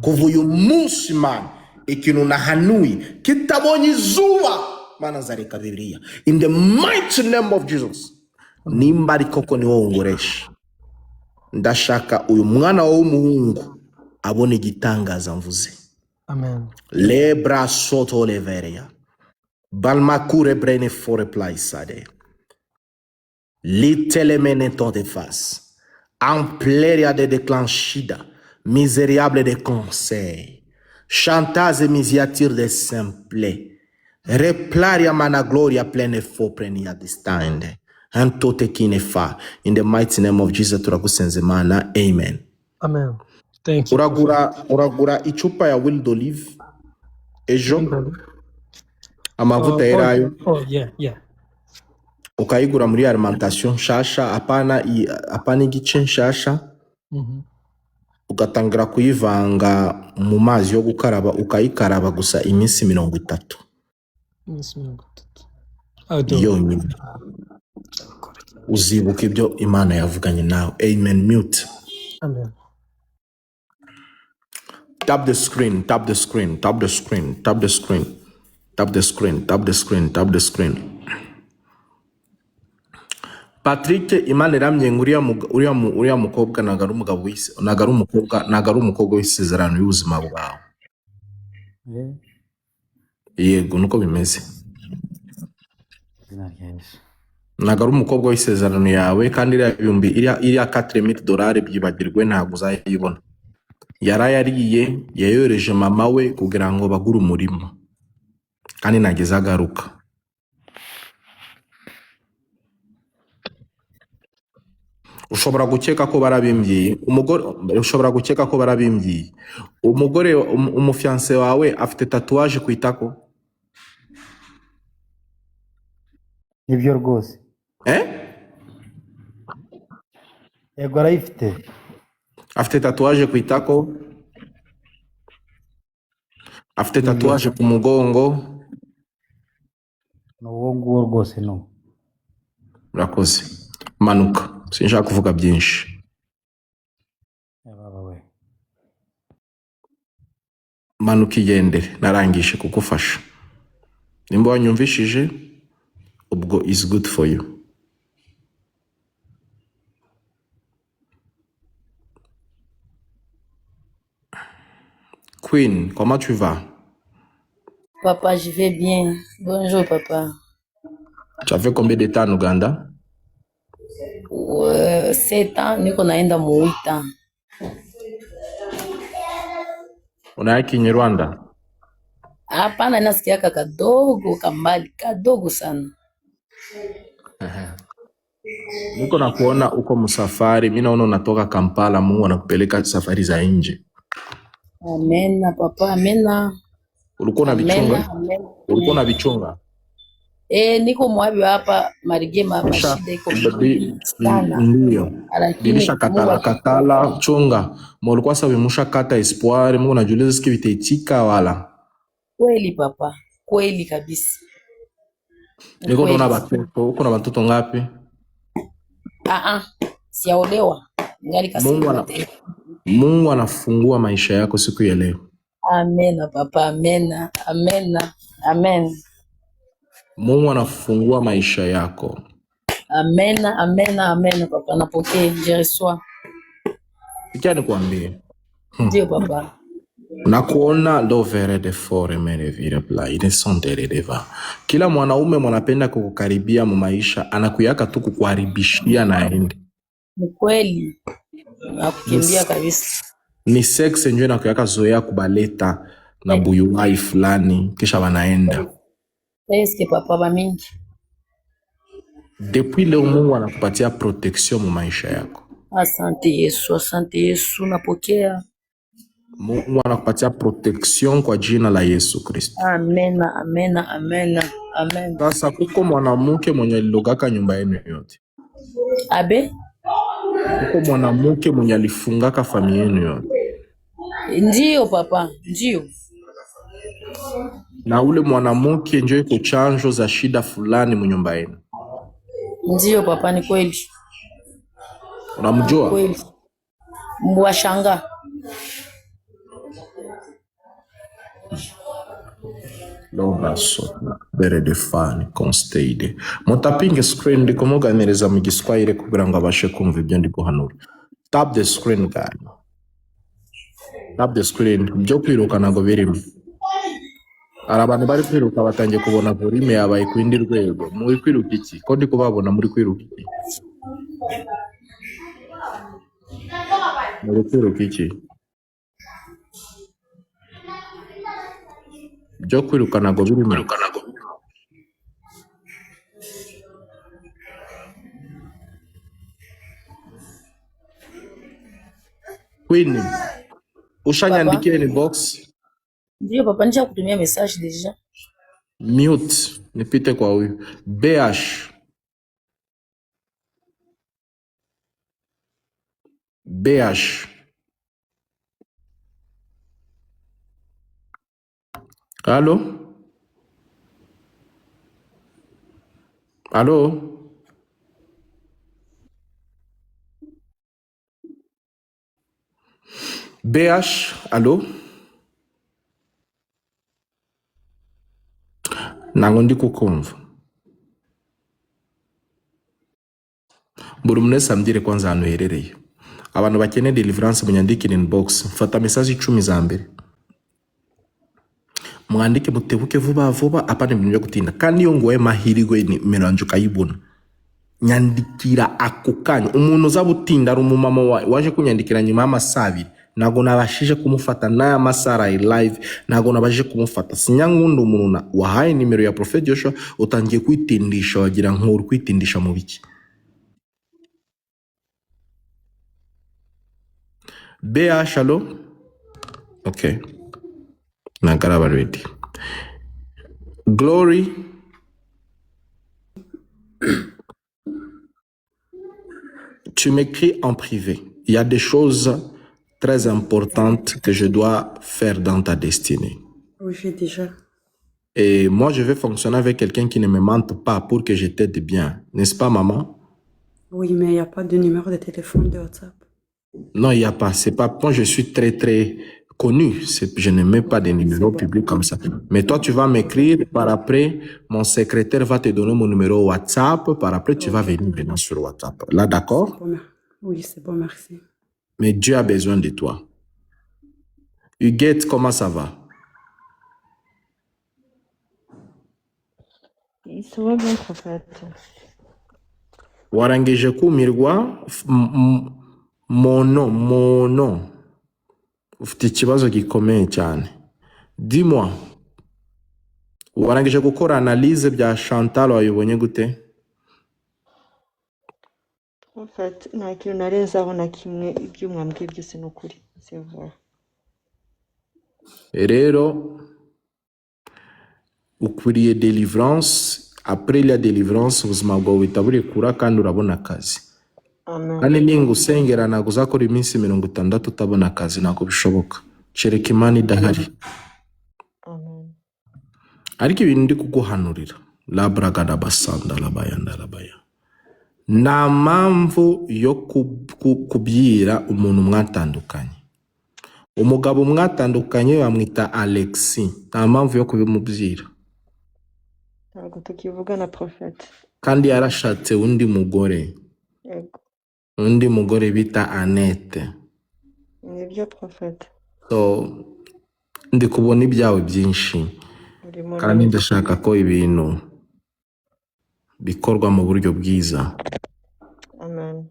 kuvuyu munsi man ikinuna hanui kitabonye izuba mana zareka Biblia in the mighty name of Jesus. Nimba ari koko ni wowe ungoresha, ndashaka uyu mwana w'umuhungu abone igitangaza mvuze. Amen. Lebra soto leveria balmakure brene fore plaisade litelemene de face ampleria de déclenchida misérable de conseil chantage et misiature de simple replaria mana gloria plene fo prenia distande antote kinefa in the mighty name of Jesus turagusenze mana. Amen. Amen. Thank you. Uragura ichupa ya Wild Olive ejo amavuta yerayo. Oh yeah. Ukayigura muri alimentation shasha apana igice shasha. Ugatangira kuyivanga mu mazi yo gukaraba, ukayikaraba gusa iminsi 30. Iminsi 30. Yonyine uzibuka ibyo Imana yavuganye nawe. Amen. Mute. Amen. Tap the screen. Patrick, Imana iramye uriya mukobwa nagaru umugabo wise, nagaru umukobwa w'isezerano y'ubuzima bwawe. Yego nuko bimeze. Nagaru umukobwa w'isezerano yawe kandi iriya $4000 byibagirwe ntabwo uzayibona. Yarayariye yayoreje mama we kugira ngo bagure umurimo kandi nageze agaruka. Ushobora gukeka ko barabimbyiye umugore umufiance wawe afite tatuwaje ku itako. Nibyo rwose. Yego arayifite. Afite tatuwaje ku itako, afite tatuwaje ku mugongo. N'uwo nguwo rwose no. Murakoze. Manuka, sinshaka kuvuga byinshi. Manuka igendere, narangishe kugufasha. Nimba wanyumvishije ubwo is good for you. Queen, comment tu vas? Papa, je vais bien. Bonjour, papa. Tu as fait combien de temps en Ouganda? 7 ans, niko naenda mu 8 ans. Unayaki Rwanda? Hapana, nasikiaka kadogo kambali, kadogo sana. Niko na kuona uko msafari, mimi naona unatoka Kampala, Mungu anakupeleka safari za nje. Amena papa, amena. Ulikuwa na vichunga? Niko mwabi hapa marigema mashida iko sana. Ndio. Bilisha katala chunga. Mulikuwa sabi musha kata espoir, Mungu anajuliza siki vitaitika wala. Kweli papa, kweli kabisa. Niko na watoto, uko na watoto ngapi? Siaolewa. Ngali kasema. Mungu anafungua maisha yako siku ya leo. Amena papa, amena, amena, amen. Mungu anafungua maisha yako. Amena, amena, amena papa, napokea, je reçois. Sikia nikwambie. Ndio papa. Nakuona lovere de fore mene vire bla ine sondere deva. Kila mwanaume mwanapenda kukukaribia mu maisha anakuyaka tu kukuharibishia na aende. Ni kweli. Nakukimbia kabisa. Ni sex ndio inakuyaka zoea kubaleta na buyuwai fulani kisha wanaenda. Eske papa ba mingi. Depuis leo Mungu anakupatia protection mu maisha yako. Asante Yesu, napokea. Mungu anakupatia protection kwa jina la Yesu Kristo. Amena, amena, amena, amen. Sasa kuko mwanamke mwenye alilogaka nyumba yenu yote. Abe? Kuko mwanamke mwenye alifungaka familia yenu yote. Ndio papa, ndio. Na ule mwanamke ndio iko chanjo za shida fulani mu nyumba yenu. Ndio papa, ni kweli. Unamjua? Kweli. Mwashanga. Lobasona bere defani consteide mutapinge screen ndi kumuganiriza mu giswahili kugira ngo abashe kumva ibyo ndi guhanura. Tap the screen guy. Tap the screen. Byo kwiruka ntago birimo. Hari abantu bari kwiruka batangiye kubona volume yabaye ku indi rwego. Muri kwiruka iki? Ko ndi kubabona muri kwiruka iki? Muri kwiruka iki? Byo kwiruka ntago birimo. Queen, ushanyandikie ni box. Ndio papa, nisha kutumia message deja. Mute, nipite kwa huyu. BH. BH. Allô? Allô? BH, allô? Ntabwo ndi kukumva. Buri umwe wese ambwire kwanza ahantu uherereye. Abantu bakeneye deliverance munyandikire inbox. Mfata message 10 za mbere. Mwandike mutebuke vuba vuba apane ibintu byo gutinda. Kandi iyo ngoye mahirigwe nimero yanjye ukayibona. Nyandikira ako kanya. Umuntu uzabutinda ari umumama waje kunyandikira nyuma y'amasaha 2. Ntago nabashije kumufata n'aya masara live, ntago nabashije kumufata. Sinyangundi umuntu wahaye nimero ya Prophet Joshua utangiye kwitindisha wagira nk'uri kwitindisha mu biki. BH, allo? Okay. Nagaraba ready. Glory. Tu m'écris en privé. Il y a des choses très importantes que je dois faire dans ta destinée. Oui, j'ai déjà. Et moi, je vais fonctionner avec quelqu'un qui ne me mente pas pour que je t'aide bien. N'est-ce pas, maman? Oui, mais il n'y a pas de numéro de téléphone de WhatsApp. Non, il n'y a pas. C'est pas. Moi, je suis très, très connu. Je ne mets pas des numéros publics comme ça. Mais toi, tu vas m'écrire. Par après, mon secrétaire va te donner mon numéro WhatsApp. Par après, tu vas venir maintenant sur WhatsApp. Là, d'accord? Bon, oui, c'est bon, merci. Mais Dieu a besoin de toi. Huguette, comment ça va? Ça va bien, prophète. Warangije kumirwa mono ufite ikibazo gikomeye cyane. Dis-moi, warangije gukora analyse bya Chantal wayibonye gute? Prophète, nta kintu narenzaho na kimwe, ibyo mwambwiye byose ni ukuri. C'est vrai. Rero ukwiriye deliverance. Après la délivrance, ubuzima bwawe butabure kura kandi urabona akazi. Amen. Kandi ninga usengera ntabwo uzakora iminsi 60 utabona akazi, ntabwo bishoboka. Cereka Imana idahari. Amen. Ariko ibintu ndi kuguhanurira. La bragada basanda la bayanda la baya. Nta mpamvu yo kubyira umuntu mwatandukanye. Umugabo mwatandukanye bamwita Alexis. Nta mpamvu yo kubimubyira. Ntabwo tukivugana, prophète. Kandi yarashatse undi mugore. Yego. Undi mugore bita Annette. Nibyo, prophète. So ndi kubona ibyawe byinshi. Kandi ndashaka ko ibintu bikorwa mu buryo bwiza. Amen.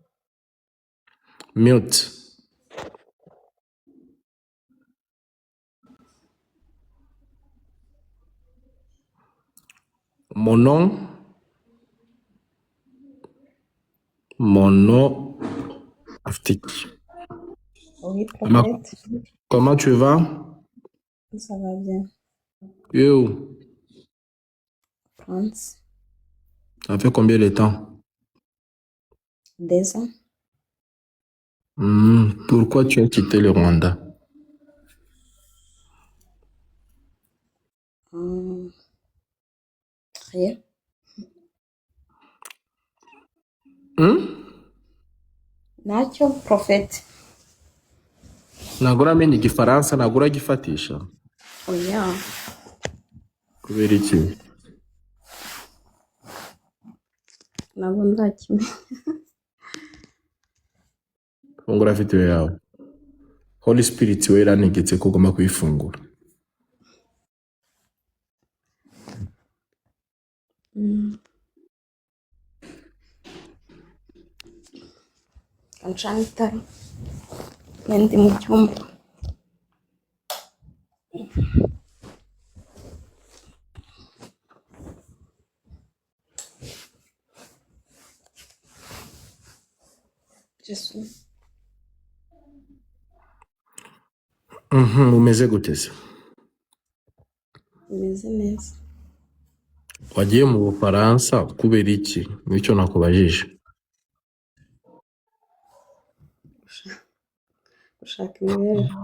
Mute. Mon nom Aftik. Oui, prophète. Comment tu vas? Ça va bien. Yo. France. Ça fait combien de temps? 2 ans. Pourquoi tu as quitté le Rwanda? Rien. Ntacyo prophète. ntabwo uramenya igifaransa, ntabwo uragifatisha. oya Kubera iki? ntabwo ndakimenya. Fungura video yawe. Holy Spirit we yarantegetse ko ugomba kuyifungura. Kancana itara ndi mu cyumba. Jesus. Umeze gute se? Meze neza. Wagiye mu Bufaransa kubera iki? Nicyo nakubajije. Gushaka imibereho.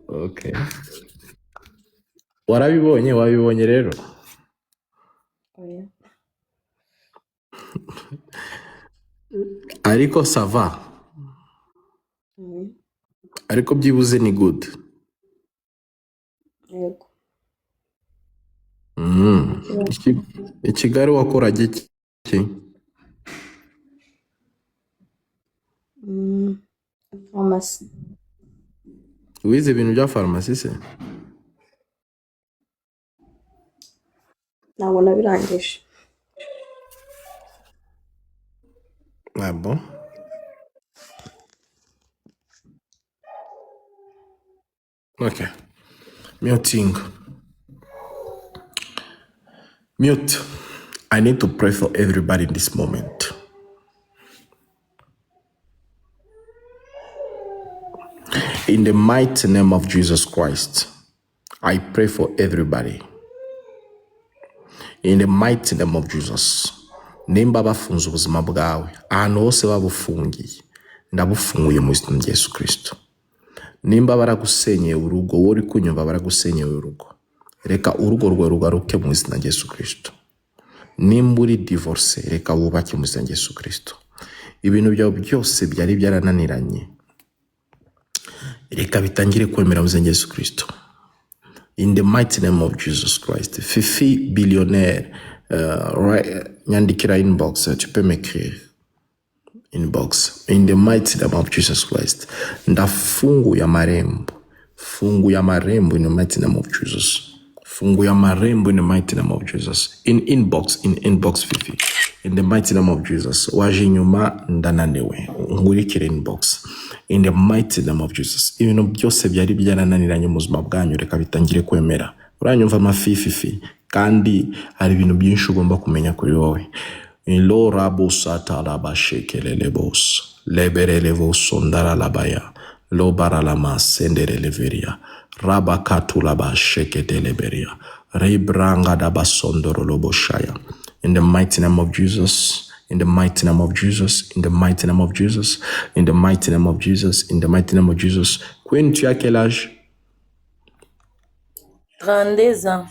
Okay. Wabibonye rero? Oya. Ariko sava. Ariko byibuze ni good. Yego. I Kigali wakoraga iki? Farumasi. Wize ibintu bya farumasi se? Ntabwo nabirangije. Bon. Okay. Mute. I need to pray for everybody in this moment. In the mighty name of Jesus Christ, I pray for everybody. In the mighty name of Jesus. Nimba bafunze ubuzima bwawe, ahantu hose babufungiye, ndabufunguye mu izina rya Yesu Kristo. Nimba baragusenyeye urugo, wowe uri kunyumva baragusenyeye urugo, reka urugo rwawe rugaruke mu izina rya Yesu Kristo. Nimba uri divorce, reka wubake mu izina rya Yesu Kristo. Ibintu byawe byose byari byarananiranye, reka bitangire kwemera mu izina rya Yesu Kristo. In the mighty name of Jesus Christ. Fifi billionnaire, nyandikira inbox, tu peux m'écrire inbox. In the mighty name of Jesus Christ. Ndafunguye amarembo. Funguye amarembo in the mighty name of Jesus. Funguye amarembo in the mighty name of Jesus. In inbox Fifi. In the mighty name of Jesus. Waje inyuma ndananiwe. Ngurikire inbox. In the mighty name of Jesus. Ibintu byose byari byarananiranye mu buzima bwanyu, reka bitangire kwemera. Uranyumva amafifi kandi hari ibintu byinshi ugomba kumenya kuri wowe. Lo rabo sata laba shekelele bos. Leberele voso ndara labaya. Lo baralama sendere leveria. Raba katu laba sheketele beria. Rebranga daba sondoro lobo shaya. In the mighty name of Jesus. In the mighty name of Jesus, in the mighty name of Jesus, in the mighty name of Jesus, in the mighty name of Jesus. Queen, tu as quel âge? 32 ans.